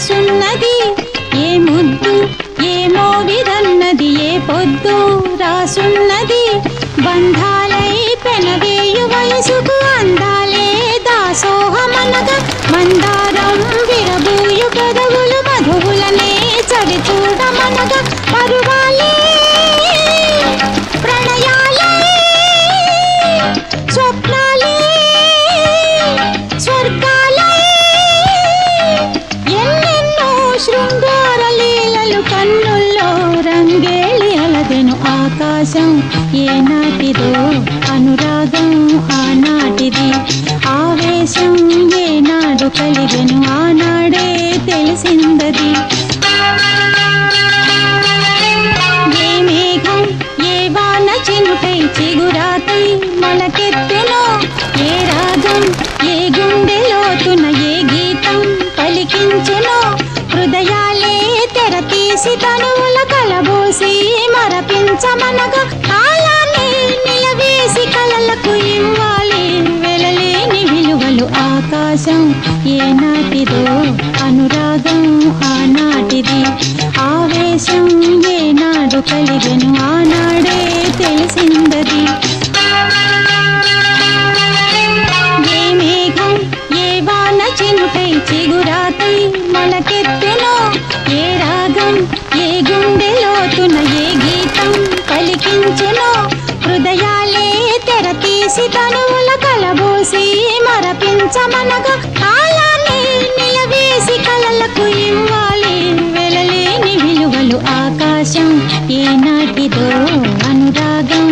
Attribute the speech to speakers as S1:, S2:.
S1: రాసున్నది ఏ ముద్దు ఏమో విదన్నది ఏ పొద్దు రాసున్నది బంధాలై పెనవేయు వయసుకు అందాలే దాసోహమనగా మందారం విరబూయు పెదవులు మధువులనే చడి చూడమనగా పరువాలే ప్రణయాలే స్వప్నాలే స్వర్గాలే ఎన్నెన్నో శృంగార లీలలు కన్నుల్లో రంగేళి అలదెను ఆకాశం ఏనాటిదో అనురాగం ఆనాటిది ఆవేశం ఏనాడు కలిగెను ఆనాడే తెలిసిందది ఏ మేఘం ఏ వాన చినుకై చిగురాతై మొలకెత్తెనో ఏ రాగం ఏ గుండెలోతున ఏ గీతం పలికించెనో హృదయాలే తెరతీసి తనువుల కలబోసి మరపించమనగా కాలాన్ని నిలవేసి కలలకు ఇవ్వాలి వెలలేని విలువలు ఆకాశం ఏనాటిదో అనురాగం ఆనాటిది ఆవేశం ఏనాడు కలిగెను ఆనాడే తెలిసిందది ఏ మేఘం ఏ వాన చినుకై చిగురాతై మొలకెత్తెనో ఏ రాగం ఏ గుండెలోతున ఏ గీతం పలికించెనో హృదయాలే తెరతీసి తనువుల కలబోసి మరపించమనగా కాలాన్ని నిలవేసి కలలకు ఇవ్వాలి వెలలేని విలువలు ఆకాశం ఏనాటిదో అనురాగం